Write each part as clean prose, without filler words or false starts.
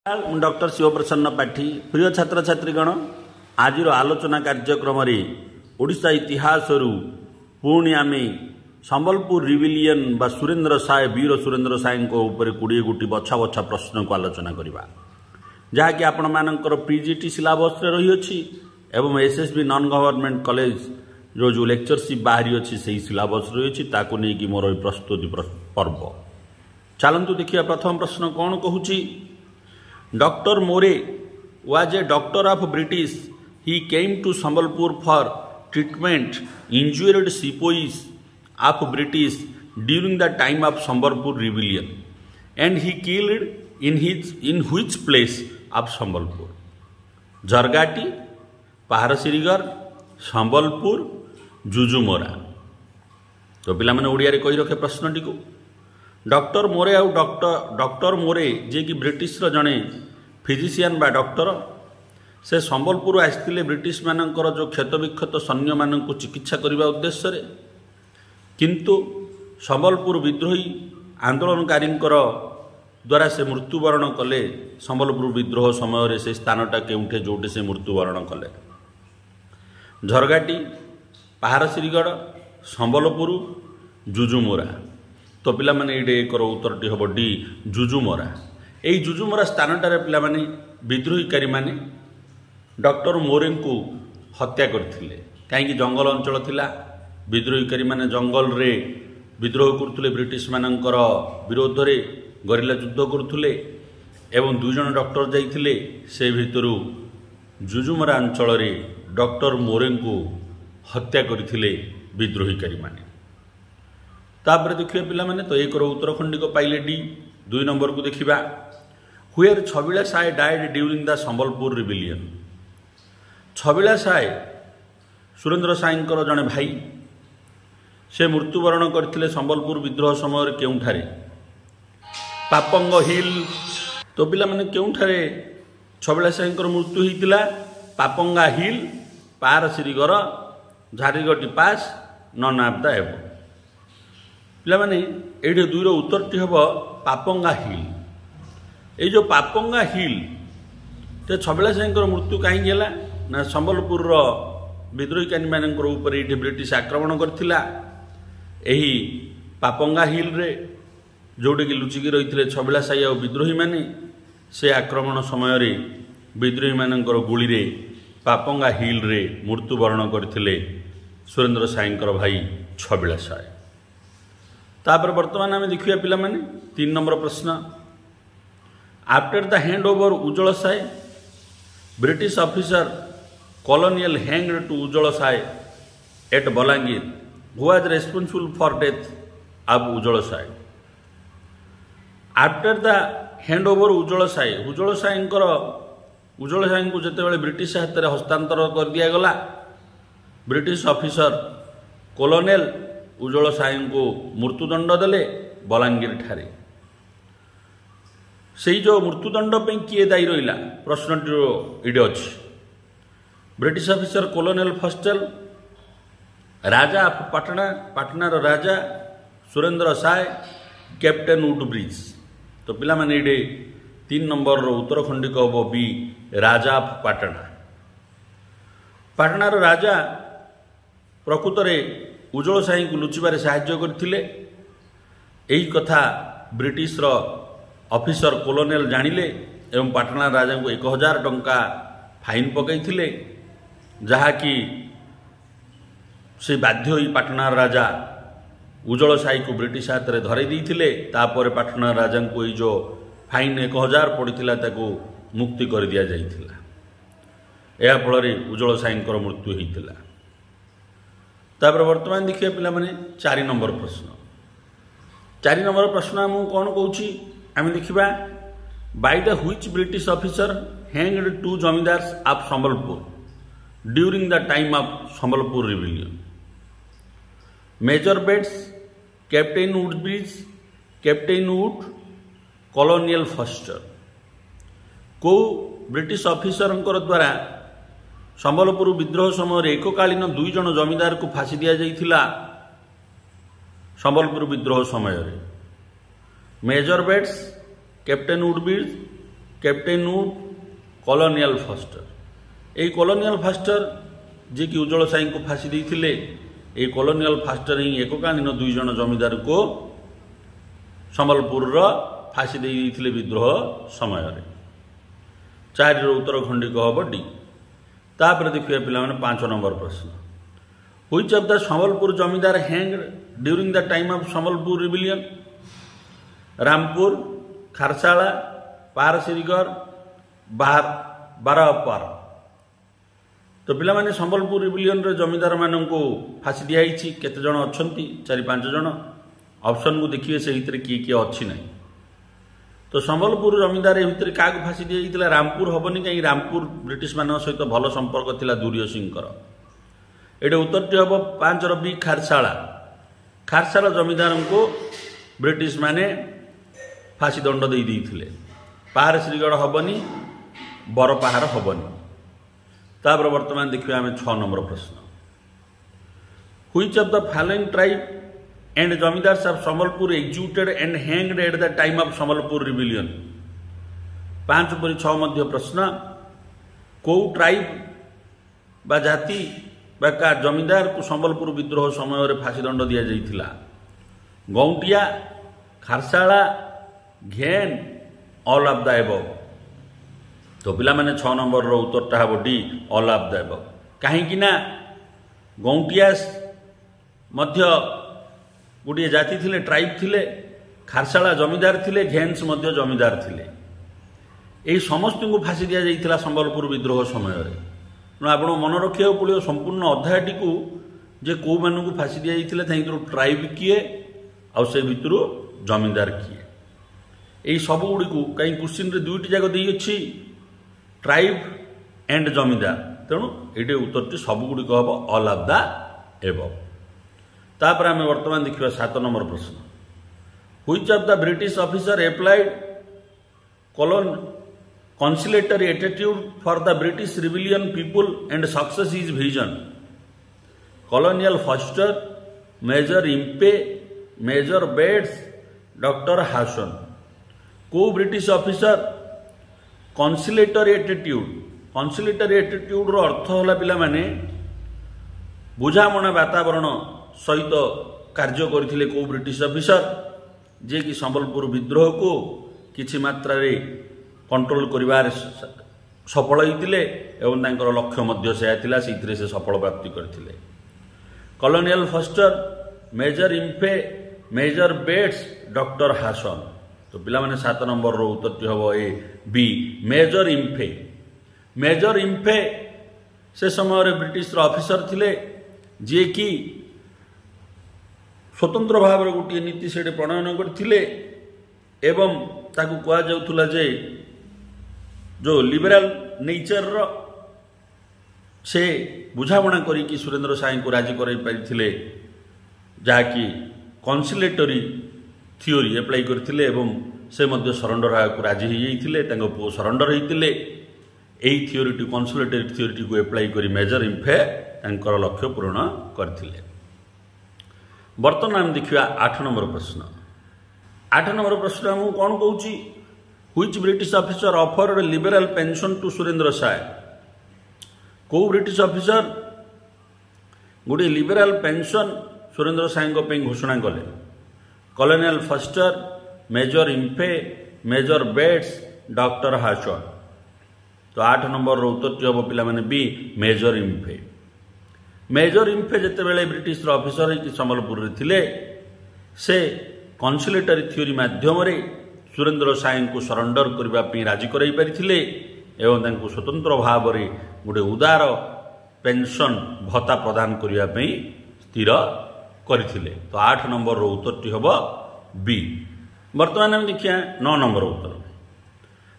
Doctor शिवप्रसन्न पाठी प्रिय छात्र छात्रीगण आज आलोचना कार्यक्रम ओडिशा इतिहास पुणी आम संबलपुर रिविलियन बा सुरेंद्र साय वीर सुरेंद्र साय ऊपर 20 गोटी बछा बछा प्रश्न को आलोचना करवा जहाँकि आपण मानकर पीजीटी सिलेबस रही अछि एवं एसएसबी नॉन गवर्नमेंट कॉलेज जो लेक्चरशिप बाहरी अच्छी से सिलेबस रही ताकू नहीं मोर प्रस्तुति पर्व चलतु देखिए प्रथम प्रश्न कौन कहूँ doctor Moore was a doctor of British he came to Sambalpur for treatment injured sepoys of British during the time of Sambalpur rebellion and he killed in which place of Sambalpur Jhargati Paharsirigarh Sambalpur Jujumora. तो पिला माने ओडिया रे कहि रखे प्रश्नटी को डॉक्टर मोरे आउ डॉक्टर मोरे जे कि ब्रिटिश जड़े फिजिशियन बा डॉक्टर से संबलपुर आसते ब्रिटिश मानकर जो क्षतविक्षत सैन्य मान चिकित्सा करने उद्देश्य रे किंतु संबलपुर विद्रोही आंदोलनकारी द्वारा से मृत्युवरण कले। संबलपुर विद्रोह समय से स्थानटा केउठे जोटे से मृत्युवरण कले झरगाटी पाहरसिरीगढ़ संबलपुर जुजुमोरा। तो पिला माने ये एक उत्तरटी हम डी जुजुमोरा। यही जुजुमोरा स्थानटार पिला माने विद्रोहीकारी माने डॉक्टर मोरे को हत्या करथिले कहीं जंगल अंचल थिला विद्रोहीकारी माने जंगल रे विद्रोह करथुले ब्रिटिश मानकर विरोध रे गरिला युद्ध करथुले एवं 2 जन डॉक्टर जाइथिले से भितरु जुजुमोरा अंचल रे डॉक्टर मोरे को हत्या करथिले विद्रोहीकारी माने। तापर देखिए पिला माने तो एक उत्तरखंडी को पाइले डी 2 नंबर को देखिबा हुएर Chhabila Sai died during the Sambalpur rebellion. Chhabila Sai Surendra सायंकर जड़े भाई से मृत्युवरण करथिले संबलपुर विद्रोह समय केउठारे पापंग हिल। तो पिला माने केउठारे छबिला सायंकर मृत्यु होइतिला पापंगा हिल पारसिरीगर झारीगटी पास नन ऑफ द एबो। पिला माने एठी 2 उत्तरटी हम पापंगा हिल। ये जो पापंगा हिल तो छबिला सायंकर मृत्यु कहीं ना संबलपुर विद्रोहीकारी मानकर ऊपर ये ब्रिटिश आक्रमण करथिला एही पापंगा हिल रे जोटे कि लुचिकी रही छबिला साई और विद्रोही माने से आक्रमण समय रे विद्रोही मानकर गुली रे पापंगा हिल रे मृत्युवरण करथिले सुरेंद्र सायंकर भाई छबिला साय। तापर वर्तमान आम देखिए पिला माने 3 नंबर प्रश्न after the hand over Ujjwal Sai British officer colonial hanged to Ujjwal Sai at Balangir who was responsible for death of Ujjwal Sai. After the hand over Ujjwal Sai को जिते ब्रिटिश हाथ में हस्तांतर कर दिया गला British officer colonel Ujjwal Sai को मृत्युदंड देले बलांगीर ठारे। से जो मृत्युदंड पे किए दायी रहा प्रश्नटी इडे अच्छी British officer colonel फस्टेल Raja of Patna पाटनार Raja Surendra Sai captain Woodbridge. तो पिला माने इडे 3 नंबर उत्तरखंडी को हम बी राजा ऑफ पाटना। पाटनार राजा प्रकृत में उज्जवल साई को लुचिबारे साहाय्य करथिले। एही कथा ब्रिटिश ऑफिसर कॉलोनेल जानिले एवं पाटना राजा को 1000 टंका फाइन पकईथिले जहाँकि से बाध्य होई पाटना राजा उज्जवल साई को ब्रिटिश हाथ में धरई देइथिले। तापर पाटना राजा को जो फाइन 1000 पड़ता ताको मुक्ति कर दिया जाइथिला। या फल उज्जवल साईंकर मृत्यु होइथिला। तापर वर्तमान देखिए पिला माने 4 नंबर प्रश्न 4 नंबर प्रश्न आम कौन कहूँ आम देखा by the which British officer hanged 2 zamindars of Sambalpur during the time of Sambalpur rebellion. Major Bates captain Woodbridge captain Wood colonial Forster. को ब्रिटिश ऑफिसर द्वारा संबलपुर विद्रोह समय एककालीन 2 जन जमींदार को फांसी दि जाइथिला संबलपुर विद्रोह समय major Bates captain Woodbridge captain Wood, colonial Forster. यही कॉलोनियल फस्टर जी कि उज्जवल साई को फांसी देते, ये कॉलोनियल फस्टर ही एककालीन 2 जन जमीदार को संबलपुर फांसी देते विद्रोह समय। 4 उत्तर खंडिक हम डी। तापर देखिए पिला 5 नंबर प्रश्न, which of the Sambalpur zamindar hanged during the time of Sambalpur rebellion? Rampur, Kharsala, Paharsirigarh, Barahpar. तो पिला माने संबलपुर रिबिलियन रे जमीदार मान को फांसी दिखाई केते जन अछंती? 4-5 जन। ऑप्शन को देखिए से भितर किए किए अच्छी ना। तो संबलपुर जमीदार भितर क्या फांसी दिखाई? रामपुर हेनी, कहीं रामपुर ब्रिटिश मान सहित भल संपर्क था दूरिय सिंह। ये उत्तरटी हम 5 बी, खारसाला। खारसाला जमीदार को ब्रिटिश माने फांसी दंड देते। पारसिरीगढ़ हेनी, बरपाहार हेनी। तापर वर्तमान देखिए आम 6 नंबर प्रश्न, which of the following tribe and zamindars of Sambalpur executed and hanged at the time of Sambalpur rebellion? 5 पर 6 मध्य प्रश्न, कौ ट्राइब बा जाति बा का जमीदार को संबलपुर विद्रोह समय फांसी दंड दि जाइथिला? गौंटिया, खारसाला, घेन, ऑल ऑफ द एबव। तो पिला माने 6 नंबर रो उत्तरटा हम D, all of the above. कहीं ना गौंटियास मध्य गोटे जाति थिले, ट्राइब थिले, खारसाला जमीदार थिले, घेन्स मध्य जमीदार थिले। यही समस्त को फांसी दि जाइथिला संबलपुर विद्रोह समय। आपण मन रखा पड़ो संपूर्ण अध्यायटी को जे कौ मान को फांसी दि जाइथिला, ट्राइब किए आउ से भितर जमीदार किए। यही सब गुड़ी को कहीं क्वेश्चन रे 2टी जाक दी अच्छी, ट्राइब एंड जमीदार। तेणु ये उत्तरटी सबुगुड़िक हम ऑल ऑफ द एबव। तापर आम वर्तमान देखिए 7 नंबर प्रश्न, which of the British officer applied conciliatory attitude for the British rebellion people and success his vision? Colonial Foster, Major Impey, Major Bates, Dr. Hawson। को British officer conciliatory attitude रो अर्थ होला पिला माने बुझामणा वातावरण सहित कार्य करथिले को ब्रिटिश ऑफिसर जे कि संबलपुर विद्रोह को किछि मात्रा रे कंट्रोल करिवार सफल होइतिले एवं तांकर लक्ष्य मध्य से सफल प्राप्ति करथिले। Colonial Forster, major Impey, major Bates, doctor Hasan. तो पिला माने 7 नंबर रो उत्तरटी हम A B, major Impey. Major Impey से समय ब्रिटिश ऑफिसर थिले जे कि स्वतंत्र भाव में गोटे नीति से प्रणयन करथिले एवं ताकू कहा जाउथुला जे जो लिबराल नेचर से बुझामणा करी सुरेंद्र साई को राजी कराई पारिथिले, जहाँकि कॉन्सिलेटरी थियोरी एप्लाई करथिले एवं से मध्य सरेंडर होगा राजी हो जाइथिले। तांको पुओ सरेंडर होइतिले। एही थियोरी कॉन्सिलेटरी थियोरी को एप्लाई करी मेजर इम्फे तांकर लक्ष्य पूर्ण करथिले। वर्तमान देखिया 8 नंबर प्रश्न। 8 नंबर प्रश्न हम कौन कहूँ, which British officer offered liberal pension to Surendra Sai? को ब्रिटिश ऑफिसर गोटे लिबरल पेंशन सुरेंद्र साय घोषणा कले? Colonial Forster, major Impey, major Bates, doctor Hasan. तो 8 नंबर उत्तर हम पिला माने B, major Impey. Major Impey जिते बेले ब्रिटिश ऑफिसर होकर संबलपुर थिले, से कॉन्सिलेटरी थियोरी माध्यम सुरेंद्र साई को सरेंडर करने राजी कराई पारिथिले एवं तांको स्वतंत्र भाव में गोटे उदार पेंशन भत्ता प्रदान करने स्थिर करथिले। तो 8 नंबर उत्तरटी हम बी। वर्तमान हम देखिए 9 नंबर उत्तर,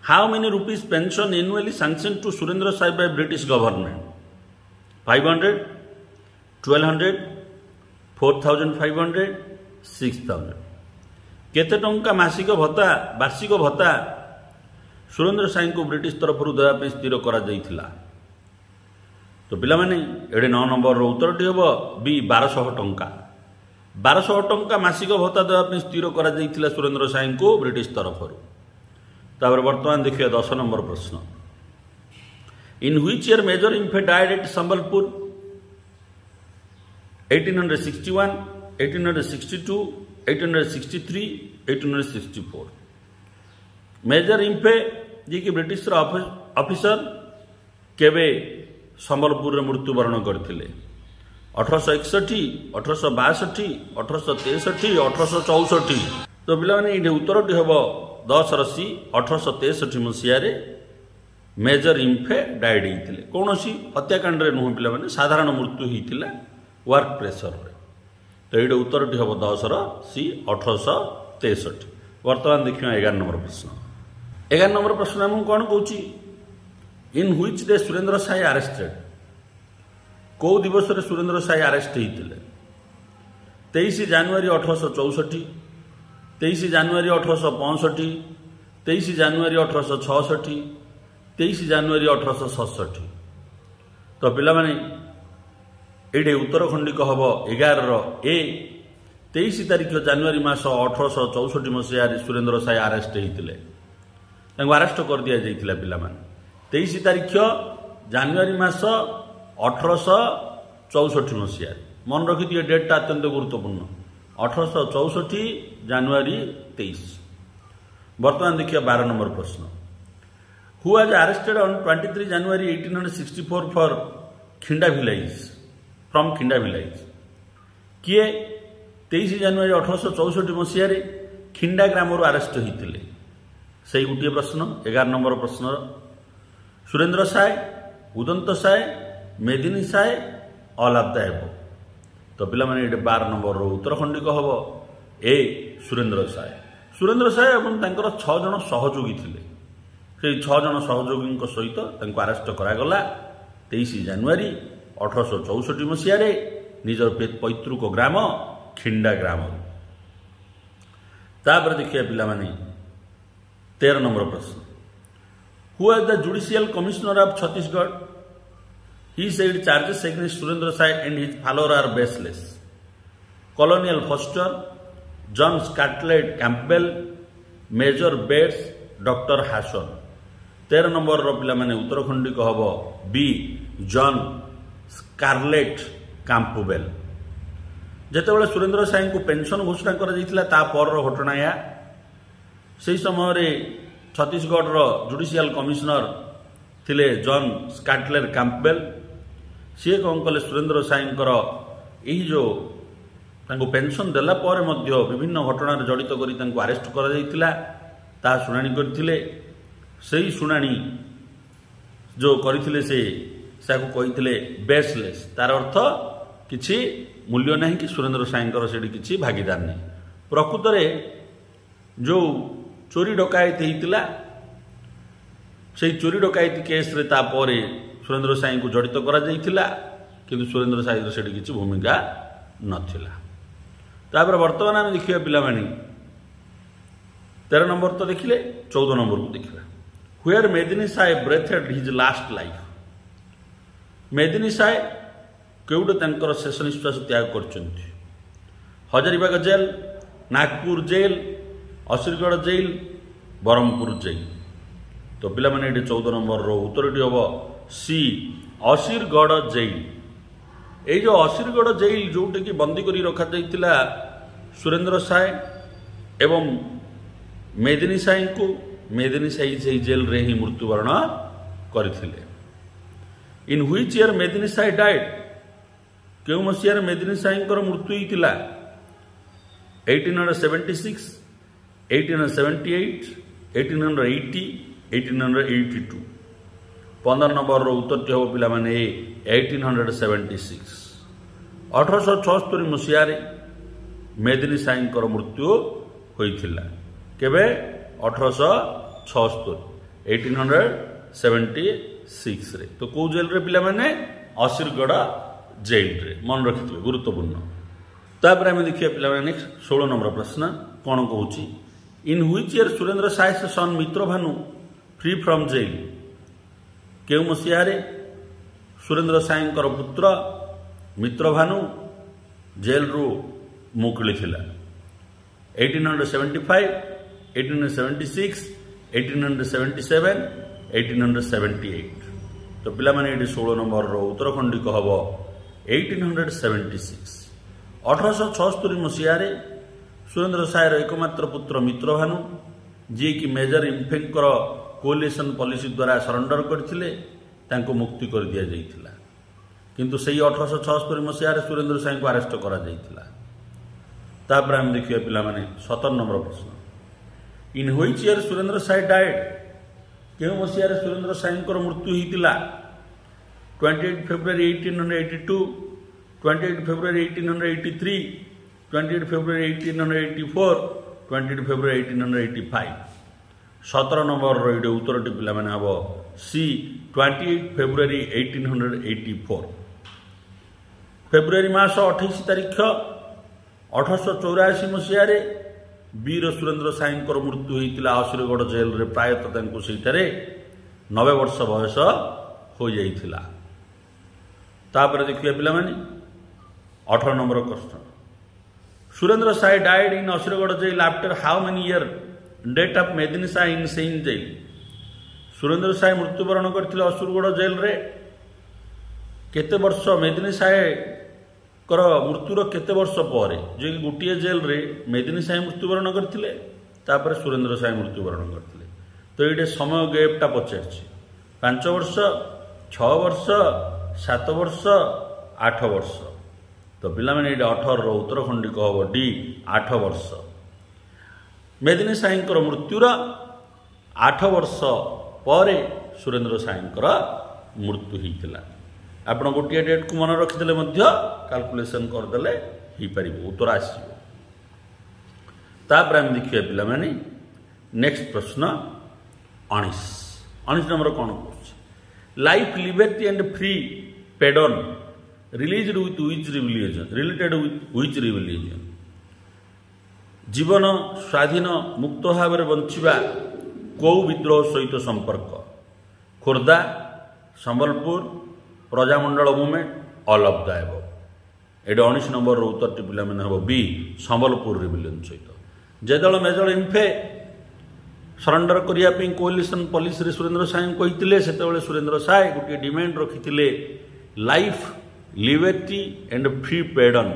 how many rupees pension annually sanction to Surendra Sai by British government? 500, 1200, 4500, 6000। केते टंका मासिक भत्ता वार्षिक भत्ता सुरेंद्र साई को ब्रिटिश तरफ देवाई स्थिर करा जाइथिला? तो पिला माने एडे 9 नंबर उत्तरटी हम बी, 1200 टंका। 1200 टंका मासिक भत्ता देवाई स्थिर करा जाइथिला सुरेंद्र साई को ब्रिटिश तरफ। तापर वर्तमान देखिए 10 नंबर प्रश्न in which year major Impey died at Sambalpur 1861 1862 1863 1864 major Impey ji कि ब्रिटिश ऑफिसर केवे संबलपुर में मृत्युवरण करथिले 1861 1862 1863 1864 तो पिलाने ये उत्तरटी हम 10 रसी 1863 मसीह मेजर इम्फे डाइड होते कौन सी हत्याकांड नुह पे साधारण मृत्यु होता वर्क प्रेसर तो ये उत्तरटी हम 10 सी 1863 वर्तमान देखिए 11 नंबर प्रश्न 11 नंबर प्रश्न आम कौन कौच in which day Surendra Sai arrested कौ दिवस सुरेंद्र साय अरेस्ट होते 23 जानुआरी 1864 23 जानुआरी 1865 23 जानुआरी 1866 23 जानुआरी 1867 तो पिला माने ये उत्तरखंडिक हम 11 ए 23 तारीख जानुआरी मास 1864 मसीह सुरेंद्र साय अरेस्ट होते अरेस्ट कर दि जाइए पिला 23 तारीख जानुआरी मास 1864 मसीह मन रखी थी डेटा अत्यंत गुरुत्वपूर्ण 1864 जानुआरी 23 वर्तमान देखिए 12 नंबर प्रश्न who was arrested on 23 January 1864 for Khinda village from Khinda village किए 23 जानुआरी 1864 मसीह खिंडा ग्राम अरेस्ट होते से गोटे प्रश्न 11 नंबर प्रश्न सुरेंद्र साय उदंत साय मेदिनी Sai all of the above तो पिला माने 12 नंबर उत्तरखंडिक हम ए सुरेंद्र साय एवं 6 जन सहयोगी थे से 6 जन सहयोगी सहित अरेस्ट करागला 23 जानुआरी 1864 मसीह निजर पैतृक ग्राम खिंडा ग्राम तापर देखिए पिला माने 13 नंबर प्रश्न who was the judicial commissioner of Chhattisgarh he said charges against Surendra Sai and his follower are baseless Colonel Foster John Scarlett Campbell Major Bates Dr. Hasson 13 number पिला माने उत्तरखंडिक हम बी जॉन स्कारलेट कैंपबेल जितेबाला सुरेंद्र साई को pension घोषणा कर घटना या से समय छत्तीसगढ़ जुडिशियल कमिश्नर थिले जॉन स्कारलेट कैंपबेल सी कौन कले सुरेंद्र साई यही जो पेंशन देला पर विभिन्न घटना जड़ित कर अरेस्ट कर शुणाणी करथिले सही शुणाणी जो करथिले से कही बेसलेस तार अर्थ किछि मूल्य नहीं कि सुरेंद्र साई से किछि भागीदार नहीं प्रकृत में जो चोरी डकायत होता से चोरी डकायती केस रे तापर सुरेंद्र साई को जड़ित करा किंतु सुरेंद्र साई से किसी भूमिका नथिला तापर वर्तमान आम देखिए पिला 13 नंबर तो देखिले 14 नंबर को देखिए हुएर Medini Sai breathed his last life Medini Sai केउड तंकर शेष निश्वास त्याग करछन्ति Hazaribagh jail Nagpur jail Asirgarh jail Berhampur jail तो पिला माने 14 नंबर उत्तरटी हम सी असीरगढ़ जेल ये जो असीरगढ़ जेल जोटे कि बंदी करी रखा जाइतिला सुरेंद्र साय एवं मेदिनी साई को मेदिनी साई से जेल रे ही मृत्युवरण करथिले इन which year Medini Sai died केउ मसीह मेदिनी साई मृत्यु होइतिला 1876 1878 1880 1882 15 नंबर उत्तर हम पिला माने 1876 1876 मसीह मेदिनी साई मृत्यु होइतिला केबे 1876 1876 रे तो कौ जेल रे पिला माने असीरगढ़ जेल रे मन रखिथिबे गुरुत्वपूर्ण तापर आम देखिए पिला नेक्स्ट 16 नंबर प्रश्न कौन कहूँ in which year Surendra Sai son Mitra Bhanu free from jail केउ मसीह सुरेंद्र साई पुत्र मित्र भानु जेल रु मुक्ति 1875 1876 1877, 1878। तो पिला माने ये 16 नंबर रो उत्तर खंडिक हम 1876। 1876 मसीह सुरेंद्र सायर एकमात्र पुत्र मित्रभानु जी कि मेजर इन्फेंकर कोलिशन पॉलिसी द्वारा सरेंडर करथिले तांको मुक्ति कर दिया जाइथिला, किंतु सही 1876 मसीह सुरेंद्र साई को अरेस्ट करा जाइथिला। तापर हम देखिए पिला माने 17 नंबर प्रश्न, in which year Surendra Sai died, केउ मसीह सुरेंद्र साई को मृत्यु होइतिला? 28 February 1882, 28 February 1883, 28 February 1884, 28 February 1885। 17 number रो उत्तर टी पिला माने हबो सी 28 फेब्रुआरी 1884। फेब्रुआरी मास 28 तारीख 1884 मसीह वीर सुरेंद्र साई मृत्यु होता आसुरगढ़ जेल रे, प्रायतः 90 वर्ष बयस हो जाइथिला। तापर देखिए पिला माने 18 number question, Surendra Sai died in Asurgarh jail after how many year date of Medini Sai in same jail. Surendra Sai मृत्युवरण करथिले असुरगढ़ जेल रे केते वर्ष, मेदिनी साई कर मृत्युर केते वर्ष पर, जो कि गोटे जेल रे मेदिनी साई मृत्युवरण करथिले तापर सुरेंद्र साई मृत्युवरण करथिले। तो ये समय गैपटा पचारछि 5 वर्ष, 6 वर्ष, 7 वर्ष, 8 वर्ष। तो पिला माने 18 रो उत्तर खंडिक हम डी 8 वर्ष। मेदिनी साई मृत्युर 8 वर्ष पर सुरेंद्र साई मृत्यु होता। आपण गोटे डेट को मन रखिदे कैलकुलेशन करदे हो पार उत्तर आसो। तापर आम देखिए पिला माने नेक्स्ट प्रश्न 19 नंबर कौन कर life liberty and free pardon released with which religion, related with which religion. जीवन स्वाधीन मुक्त भाव में बंचिबा कौ विद्रोह सहित संपर्क? Khordha, Sambalpur, Prajamandal movement, all of the above. ये 19 नंबर उत्तर टी पिला माने हम बी संबलपुर रिबेलियन सहित। जेदल मेजर इम्फे सरेंडर करने कोलिशन पॉलिसी रे सुरेंद्र साई कहते से सुरेंद्र साई गोटे डिमांड रखिते life liberty and free pardon,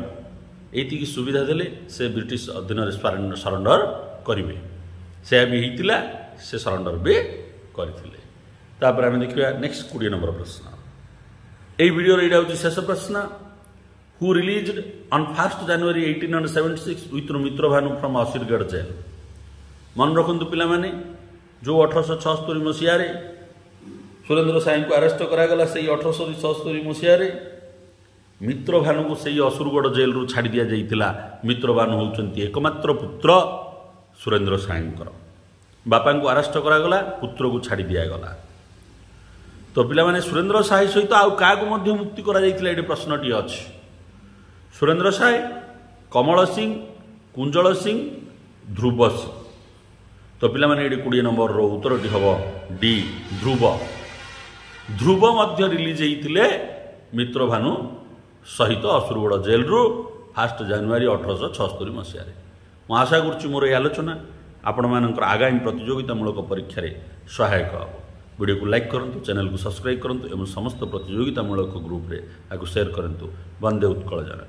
ये सुविधा देले से ब्रिटिश अधीन सरेंडर करेंगे। से भी होता से सरेंडर भी करते। तापर आम देखिए नेक्स्ट 20 नंबर प्रश्न। यही वीडियो यहाँ हूँ शेष प्रश्न, who released on 1 January 1876 with Mitrabhanu from Asirgarh jail. मन रखु पिला माने जो 1876 मसीह सुरेंद्र साई को अरेस्ट करागला से 1876 मसीह मित्रभानु को सही असुरगढ़ जेल रू छाड़ी दिया जाइतिला। मित्रभानु होउचंती एकमात्र पुत्र सुरेंद्र साई। बापा को अरेस्ट करागला, पुत्र को छाड़ी दिया गला। तो पिला माने सुरेंद्र साई सहित आउ क्या मुक्ति करा जाइतिला ये प्रश्नटी अछि। सुरेंद्र साई, कमल सिंह, कुंजल सिंह, ध्रुव सिंह। तो पिला माने ये 20 नंबर रो उत्तरटी हम डी ध्रुव। ध्रुव मध्य रिलीज होते मित्रभानु सहित असुरगढ़ जेल रू 1 जनवरी 1876 मसीह। मैं आशा करुच्ची मोर ये आलोचना आपण मानकर आगामी प्रतियोगितामूलक परीक्षा रे सहायक हम। वीडियो को लाइक करंतु, चैनल को सब्सक्राइब करंतु एवं समस्त प्रतियोगितामूलक ग्रुप रे आगु शेयर करंतु। वंदे उत्कल जन।